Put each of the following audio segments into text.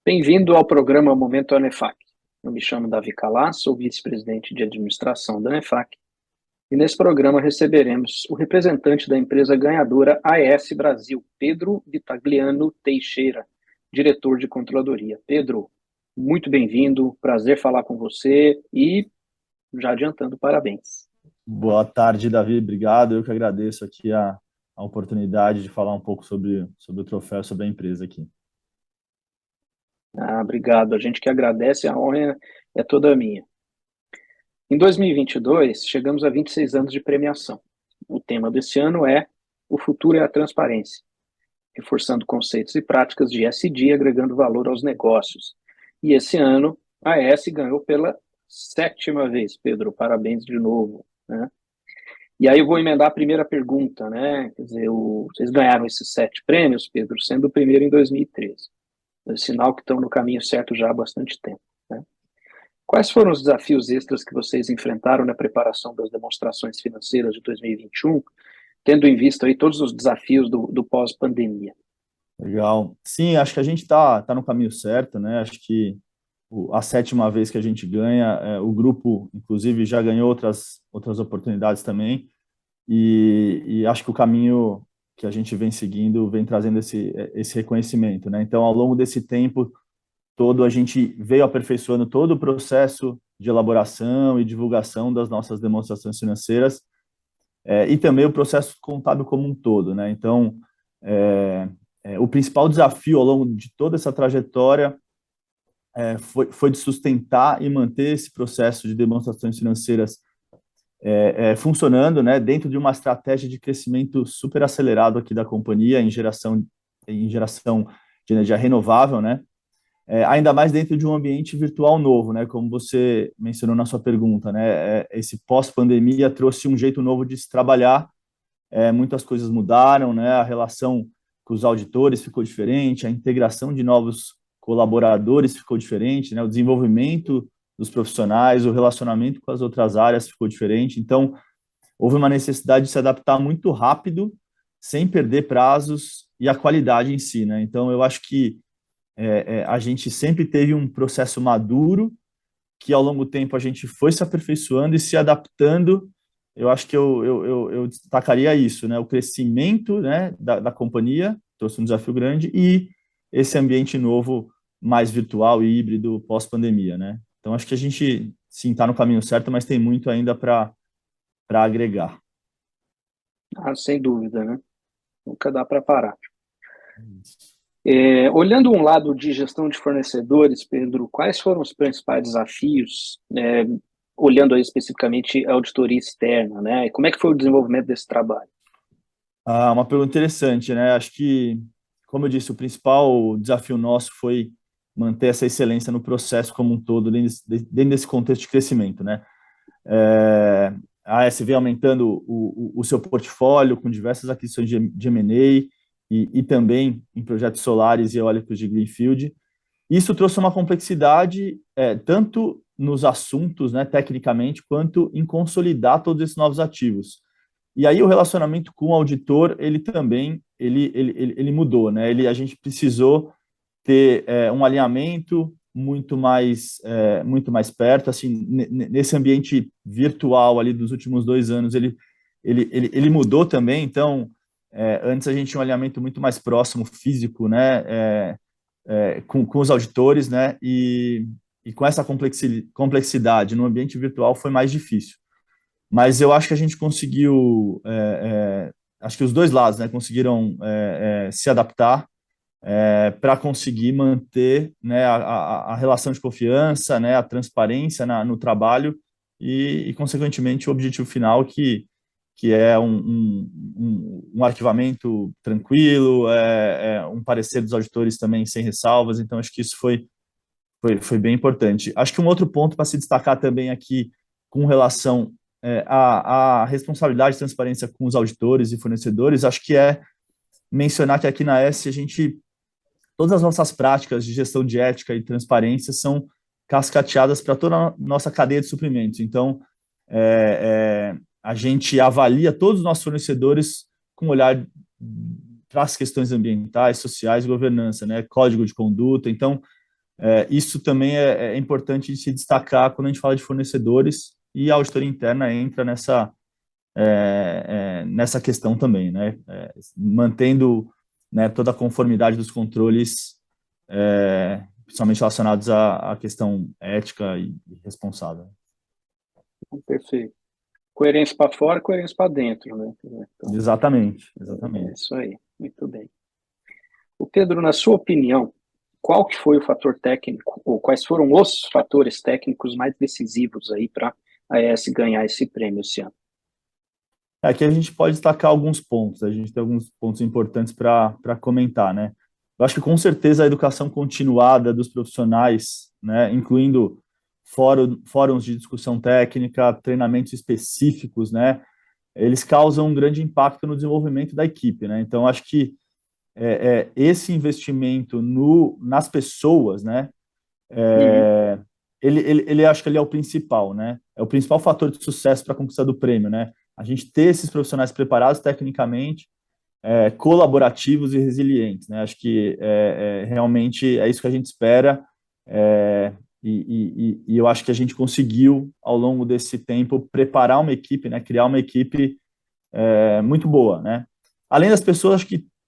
Bem-vindo ao programa Momento ANEFAC. Eu me chamo Davi Calá, sou vice-presidente de administração da ANEFAC, e nesse programa receberemos o representante da empresa ganhadora AES Brasil, Pedro Vitagliano Teixeira, diretor de controladoria. Pedro, muito bem-vindo, prazer falar com você e, já adiantando, parabéns. Boa tarde, Davi, obrigado. Eu que agradeço aqui a oportunidade de falar um pouco sobre o troféu, sobre a empresa aqui. Obrigado, a gente que agradece, a honra é toda minha. Em 2022, chegamos a 26 anos de premiação. O tema desse ano é O Futuro é a Transparência, reforçando conceitos e práticas de ESG, agregando valor aos negócios. E esse ano, a AES ganhou pela 7ª vez, Pedro, parabéns de novo, né? E aí eu vou emendar a primeira pergunta, né? Quer dizer, vocês ganharam esses 7 prêmios, Pedro, sendo o primeiro em 2013. É sinal que estão no caminho certo já há bastante tempo, né? Quais foram os desafios extras que vocês enfrentaram na preparação das demonstrações financeiras de 2021, tendo em vista aí todos os desafios do pós-pandemia? Legal. Sim, acho que a gente tá no caminho certo, né? Acho que a 7ª vez que a gente ganha, o grupo, inclusive, já ganhou outras oportunidades também, e acho que o caminho que a gente vem seguindo vem trazendo esse reconhecimento, né? Então, ao longo desse tempo todo, a gente veio aperfeiçoando todo o processo de elaboração e divulgação das nossas demonstrações financeiras, e também o processo contábil como um todo, né? Então, o principal desafio ao longo de toda essa trajetória foi de sustentar e manter esse processo de demonstrações financeiras funcionando, né, dentro de uma estratégia de crescimento super acelerado aqui da companhia em geração de energia renovável, né? Ainda mais dentro de um ambiente virtual novo, né? Como você mencionou na sua pergunta, né? Esse pós-pandemia trouxe um jeito novo de se trabalhar. Muitas coisas mudaram, né? A relação com os auditores ficou diferente, a integração de novos colaboradores ficou diferente, né? O desenvolvimento dos profissionais, o relacionamento com as outras áreas ficou diferente. Então, houve uma necessidade de se adaptar muito rápido, sem perder prazos e a qualidade em si, né? Então, eu acho que a gente sempre teve um processo maduro, que ao longo do tempo a gente foi se aperfeiçoando e se adaptando. Eu acho que eu destacaria isso, né? O crescimento, né, da companhia trouxe um desafio grande e esse ambiente novo, mais virtual e híbrido pós-pandemia, né? Então, acho que a gente, sim, está no caminho certo, mas tem muito ainda para agregar. Sem dúvida, né? Nunca dá para parar. Olhando um lado de gestão de fornecedores, Pedro, quais foram os principais desafios, olhando aí especificamente a auditoria externa, né? E como é que foi o desenvolvimento desse trabalho? Uma pergunta interessante, né? Acho que, como eu disse, o principal desafio nosso foi manter essa excelência no processo como um todo, dentro desse contexto de crescimento, né? A AES vem aumentando o seu portfólio com diversas aquisições de M&A e também em projetos solares e eólicos de Greenfield. Isso trouxe uma complexidade tanto nos assuntos, né, tecnicamente, quanto em consolidar todos esses novos ativos. E aí o relacionamento com o auditor, ele também ele mudou, né? A gente precisou ter um alinhamento muito mais perto, assim, nesse ambiente virtual ali dos últimos 2 anos, ele mudou também. Então, antes a gente tinha um alinhamento muito mais próximo, físico, né, com os auditores, né, e com essa complexidade no ambiente virtual foi mais difícil. Mas eu acho que a gente conseguiu, acho que os dois lados, né, conseguiram se adaptar para conseguir manter, né, a relação de confiança, né, a transparência no trabalho e, consequentemente, o objetivo final que é um arquivamento tranquilo, um parecer dos auditores também sem ressalvas. Então, acho que isso foi bem importante. Acho que um outro ponto para se destacar também aqui com relação à responsabilidade de transparência com os auditores e fornecedores, acho que é mencionar que aqui na S todas as nossas práticas de gestão de ética e transparência são cascateadas para toda a nossa cadeia de suprimentos. Então, a gente avalia todos os nossos fornecedores com um olhar para as questões ambientais, sociais e governança, né? Código de conduta. Então, isso também é importante de se destacar quando a gente fala de fornecedores, e a auditoria interna entra nessa questão também, né? Mantendo, né, toda a conformidade dos controles, principalmente relacionados à questão ética e responsável. Perfeito. Coerência para fora, coerência para dentro, né? Então, exatamente. É isso aí, muito bem. O Pedro, na sua opinião, qual que foi o fator técnico, ou quais foram os fatores técnicos mais decisivos aí para a AES ganhar esse prêmio esse ano? Aqui a gente pode destacar alguns pontos, a gente tem alguns pontos importantes para comentar, né? Eu acho que com certeza a educação continuada dos profissionais, né, incluindo fóruns de discussão técnica, treinamentos específicos, né, eles causam um grande impacto no desenvolvimento da equipe, né? Então acho que esse investimento nas pessoas, né, ele acho que ele é o principal, né? É o principal fator de sucesso para a conquista do prêmio, né? A gente ter esses profissionais preparados tecnicamente, colaborativos e resilientes, né? Acho que realmente é isso que a gente espera, e eu acho que a gente conseguiu, ao longo desse tempo, preparar uma equipe, né? Criar uma equipe muito boa, né? Além das pessoas,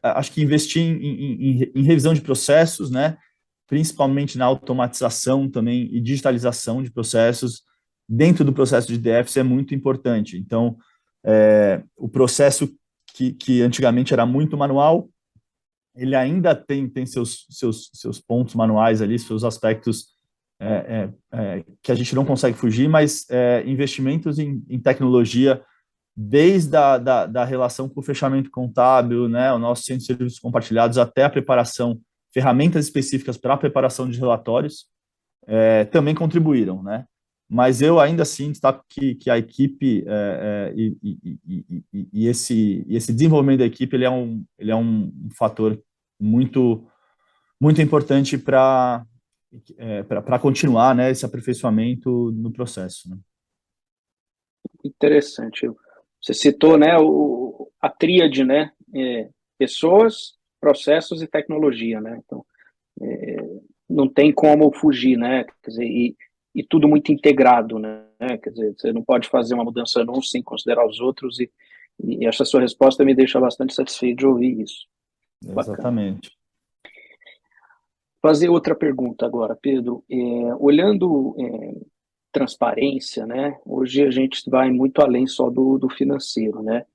acho que investir em revisão de processos, né? Principalmente na automatização também e digitalização de processos dentro do processo de DFs é muito importante. Então, o processo que antigamente era muito manual, ele ainda tem seus pontos manuais ali, seus aspectos que a gente não consegue fugir, mas investimentos em tecnologia, desde da relação com o fechamento contábil, né, o nosso centro de serviços compartilhados, até a preparação, ferramentas específicas para a preparação de relatórios, também contribuíram, né? Mas eu ainda assim destaco que a equipe e esse desenvolvimento da equipe ele é um fator muito muito importante para continuar, né, esse aperfeiçoamento no processo, né? Interessante. Você citou, né, a tríade, né, pessoas, processos e tecnologia, né? Então, não tem como fugir, né? Quer dizer, e tudo muito integrado, né? Quer dizer, você não pode fazer uma mudança num sem considerar os outros, e essa sua resposta me deixa bastante satisfeito de ouvir isso. Bacana. Exatamente. Fazer outra pergunta agora, Pedro. Olhando transparência, né? Hoje a gente vai muito além só do financeiro, né?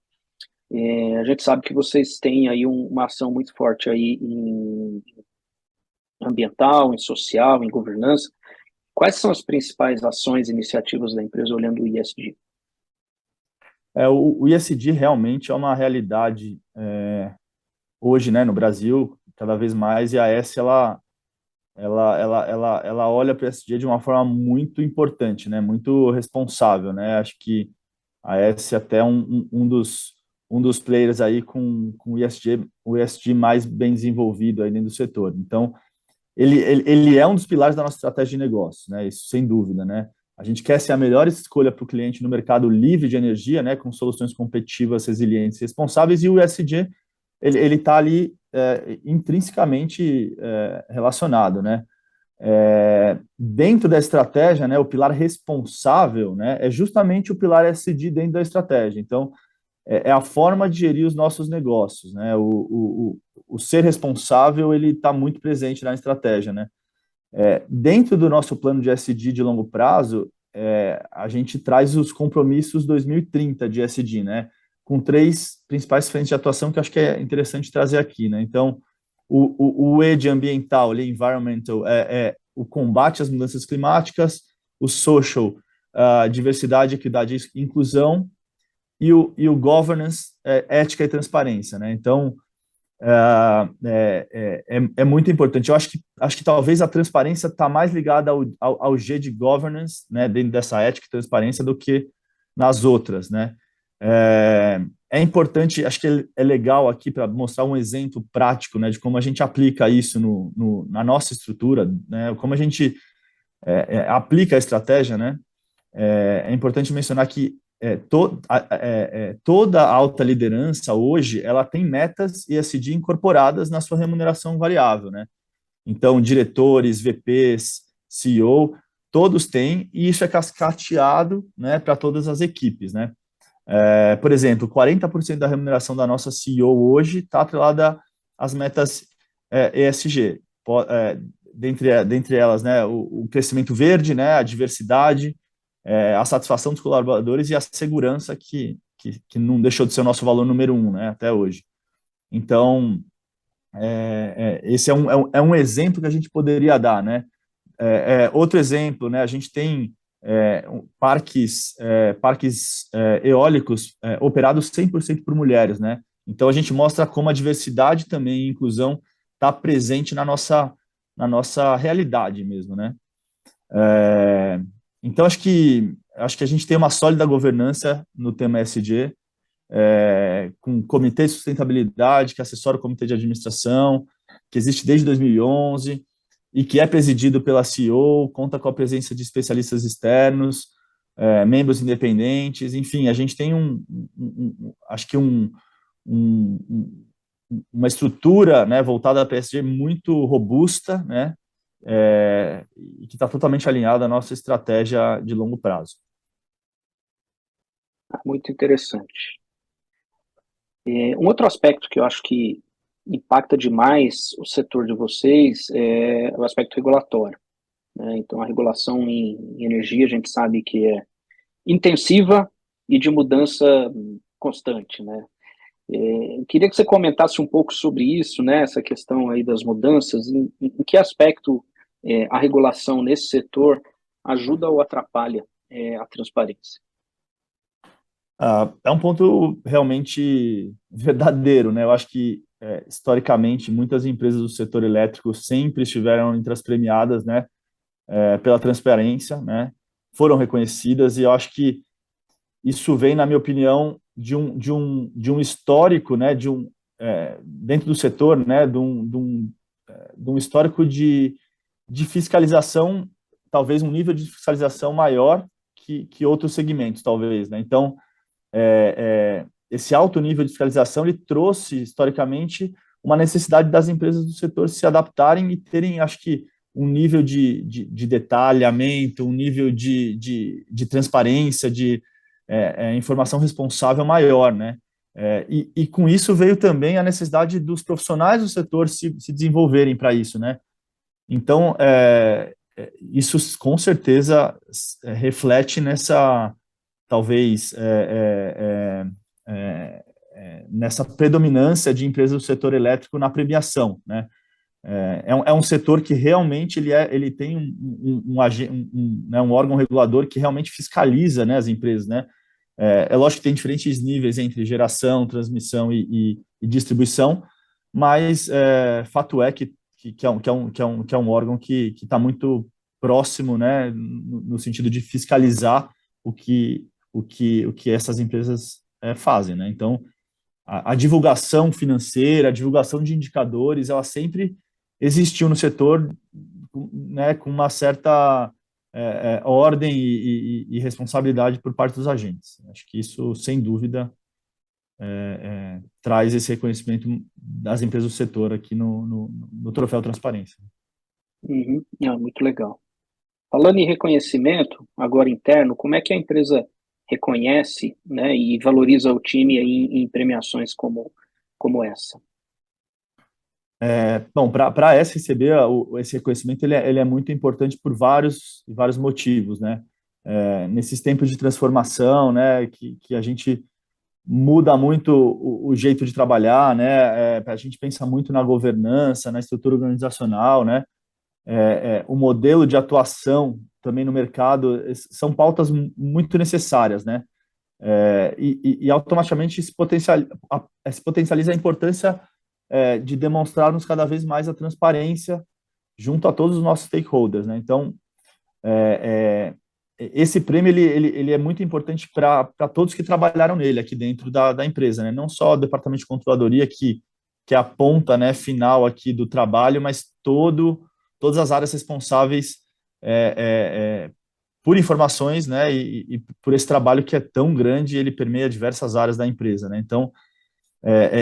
A gente sabe que vocês têm aí uma ação muito forte aí em ambiental, em social, em governança. Quais são as principais ações e iniciativas da empresa olhando o ISD? O ISD realmente é uma realidade hoje, né, no Brasil, cada vez mais, e a AES, ela olha para o ESG de uma forma muito importante, né, muito responsável, né? Acho que a AES é até um dos players aí com o ESG mais bem desenvolvido aí dentro do setor. Então, ele é um dos pilares da nossa estratégia de negócio, né? Isso sem dúvida, né? A gente quer ser a melhor escolha para o cliente no mercado livre de energia, né? Com soluções competitivas, resilientes e responsáveis, e o ESG, ele está ali intrinsecamente relacionado, né? Dentro da estratégia, né, o pilar responsável, né, é justamente o pilar SD dentro da estratégia. Então, é a forma de gerir os nossos negócios, né? O ser responsável ele está muito presente na estratégia, né? Dentro do nosso plano de SD de longo prazo, a gente traz os compromissos 2030 de SD, né? Com 3 principais frentes de atuação que eu acho que é interessante trazer aqui, né? Então, o E de ambiental, ali, environmental, o combate às mudanças climáticas, o social, diversidade, equidade e inclusão, e o governance, ética e transparência, né? Então, é muito importante. Eu acho que talvez a transparência está mais ligada ao G de governance, né, dentro dessa ética e transparência, do que nas outras, né? É importante, acho que é legal aqui para mostrar um exemplo prático, né, de como a gente aplica isso na nossa estrutura, né, como a gente aplica a estratégia, né? É importante mencionar que toda a alta liderança hoje, ela tem metas ESG incorporadas na sua remuneração variável, né? Então, diretores, VPs, CEO, todos têm, e isso é cascateado, né, para todas as equipes, né? Por exemplo, 40% da remuneração da nossa CEO hoje está atrelada às metas ESG. Dentre elas, né, o crescimento verde, né, a diversidade, a satisfação dos colaboradores e a segurança que não deixou de ser o nosso valor número um, né, até hoje. Então, esse é um exemplo que a gente poderia dar, né? Outro exemplo, né? A gente tem parques eólicos operados 100% por mulheres, né? Então a gente mostra como a diversidade também e inclusão está presente na nossa realidade mesmo, né? Então acho que a gente tem uma sólida governança no tema ESG, com um comitê de sustentabilidade que assessora o comitê de administração, que existe desde 2011 e que é presidido pela CEO, conta com a presença de especialistas externos, membros independentes, enfim, a gente tem acho que uma estrutura, né, voltada para a ESG muito robusta, né, e que está totalmente alinhada à nossa estratégia de longo prazo. Muito interessante. Um outro aspecto que eu acho que impacta demais o setor de vocês é o aspecto regulatório, né? Então, a regulação em energia, a gente sabe que é intensiva e de mudança constante, né? Eu queria que você comentasse um pouco sobre isso, né? Essa questão aí das mudanças, em que aspecto a regulação nesse setor ajuda ou atrapalha a transparência? É um ponto realmente verdadeiro, né? Eu acho que, historicamente, muitas empresas do setor elétrico sempre estiveram entre as premiadas, né, pela transparência, né? Foram reconhecidas, e eu acho que isso vem, na minha opinião, de um histórico, né, dentro do setor, né, de um histórico de fiscalização, talvez um nível de fiscalização maior que outros segmentos, talvez, né? Então, esse alto nível de fiscalização, ele trouxe, historicamente, uma necessidade das empresas do setor se adaptarem e terem, acho que, um nível de detalhamento, um nível de transparência, de informação responsável maior, né? E com isso veio também a necessidade dos profissionais do setor se desenvolverem para isso, né? Então, isso com certeza reflete nessa, talvez, nessa predominância de empresas do setor elétrico na premiação, né? É um setor que realmente ele tem né, um órgão regulador que realmente fiscaliza, né, as empresas, né? Lógico que tem diferentes níveis entre geração, transmissão e distribuição, mas fato é que é um órgão que está muito próximo, né, no sentido de fiscalizar o que essas empresas fazem, né? Então, a divulgação financeira, a divulgação de indicadores, ela sempre existiu no setor, né, com uma certa ordem e responsabilidade por parte dos agentes. Acho que isso, sem dúvida, traz esse reconhecimento das empresas do setor aqui no Troféu Transparência. Uhum. Muito legal. Falando em reconhecimento, agora interno, como é que a empresa reconhece, né, e valoriza o time em premiações como essa? Bom, para a S receber esse reconhecimento, ele é muito importante por vários motivos, né? Nesses tempos de transformação, né, que a gente muda muito o jeito de trabalhar, né? A gente pensa muito na governança, na estrutura organizacional, né? O modelo de atuação também no mercado são pautas muito necessárias, né? E automaticamente se potencializa a importância de demonstrarmos cada vez mais a transparência junto a todos os nossos stakeholders, né? Então, esse prêmio ele é muito importante para todos que trabalharam nele aqui dentro da empresa, né? Não só o departamento de controladoria que é a ponta, né, final aqui do trabalho, mas todas as áreas responsáveis por informações, né, e por esse trabalho que é tão grande, ele permeia diversas áreas da empresa, né? Então,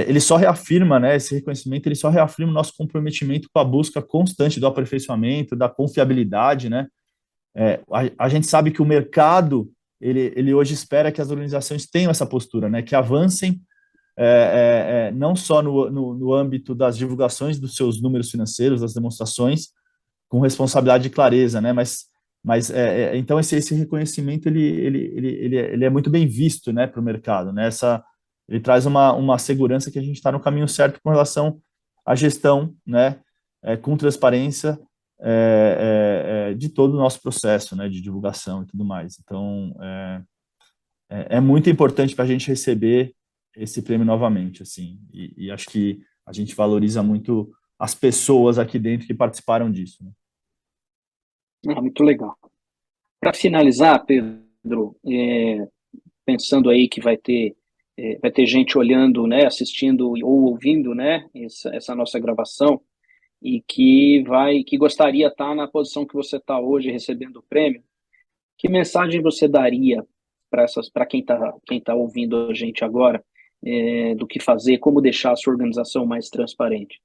ele só reafirma, né, esse reconhecimento, ele só reafirma o nosso comprometimento com a busca constante do aperfeiçoamento, da confiabilidade, né? A gente sabe que o mercado, ele hoje espera que as organizações tenham essa postura, né, que avancem não só no âmbito das divulgações dos seus números financeiros, das demonstrações, com responsabilidade e clareza, né, então esse reconhecimento, ele é muito bem visto, né, para o mercado, né, ele traz uma segurança que a gente está no caminho certo com relação à gestão, né, com transparência, de todo o nosso processo, né, de divulgação e tudo mais. Então, é muito importante para a gente receber esse prêmio novamente, assim, e acho que a gente valoriza muito as pessoas aqui dentro que participaram disso, né? Muito legal. Para finalizar, Pedro, pensando aí que vai ter gente olhando, né, assistindo ou ouvindo, né, essa nossa gravação, e que gostaria de estar na posição que você está hoje, recebendo o prêmio, que mensagem você daria para quem tá ouvindo a gente agora, do que fazer, como deixar a sua organização mais transparente?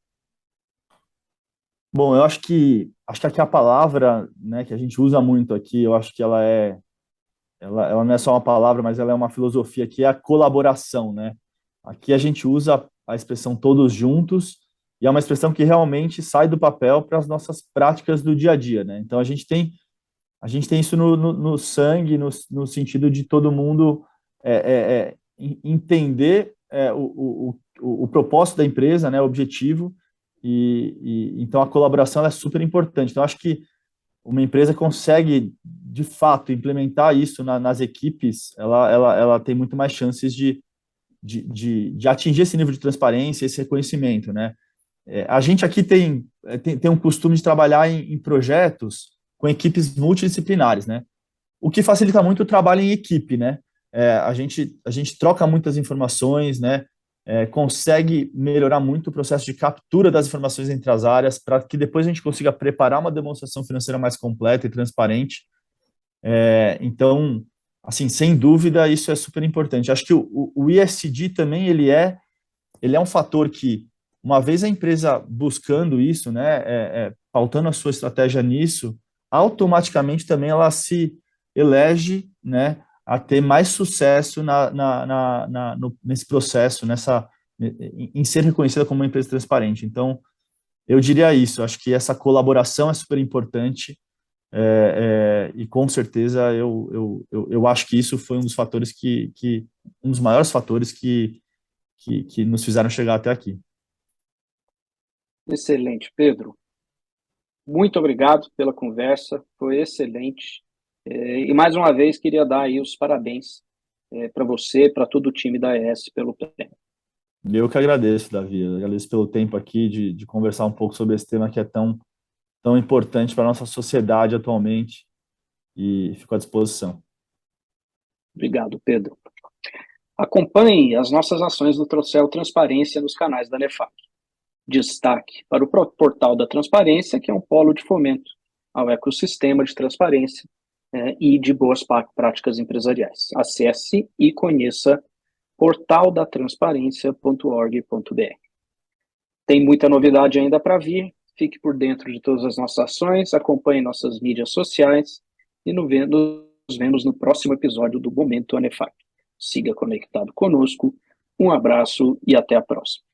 Bom, eu acho que aqui a palavra, né, que a gente usa muito aqui, eu acho que ela não é só uma palavra, mas ela é uma filosofia, que é a colaboração, né? Aqui a gente usa a expressão todos juntos, e é uma expressão que realmente sai do papel para as nossas práticas do dia a dia, né? Então a gente tem isso no sangue, no sentido de todo mundo entender o propósito da empresa, né, o objetivo, então a colaboração ela é super importante. Então acho que uma empresa consegue, de fato, implementar isso nas equipes, ela tem muito mais chances de atingir esse nível de transparência, esse reconhecimento, né? A gente aqui tem um costume de trabalhar em projetos com equipes multidisciplinares, né? O que facilita muito o trabalho em equipe, né? A gente troca muitas informações, né? Consegue melhorar muito o processo de captura das informações entre as áreas, para que depois a gente consiga preparar uma demonstração financeira mais completa e transparente. Então, assim, sem dúvida, isso é super importante. Acho que o ESG também, ele é um fator que, uma vez a empresa buscando isso, né, pautando a sua estratégia nisso, automaticamente também ela se elege, né, a ter mais sucesso nesse processo, em ser reconhecida como uma empresa transparente. Então, eu diria isso, acho que essa colaboração é super importante, e com certeza eu acho que isso foi um dos fatores um dos maiores fatores que nos fizeram chegar até aqui. Excelente, Pedro. Muito obrigado pela conversa, foi excelente. E mais uma vez queria dar aí os parabéns para você, para todo o time da ES pelo prêmio. Eu que agradeço, Davi. Eu agradeço pelo tempo aqui de conversar um pouco sobre esse tema que é tão importante para a nossa sociedade atualmente, e fico à disposição. Obrigado, Pedro. Acompanhe as nossas ações do Troféu Transparência nos canais da Nefac. Destaque para o Portal da Transparência, que é um polo de fomento ao ecossistema de transparência e de boas práticas empresariais. Acesse e conheça portaldatransparencia.org.br. Tem muita novidade ainda para vir, fique por dentro de todas as nossas ações, acompanhe nossas mídias sociais e nos vemos no próximo episódio do Momento Anefac. Siga conectado conosco, um abraço e até a próxima.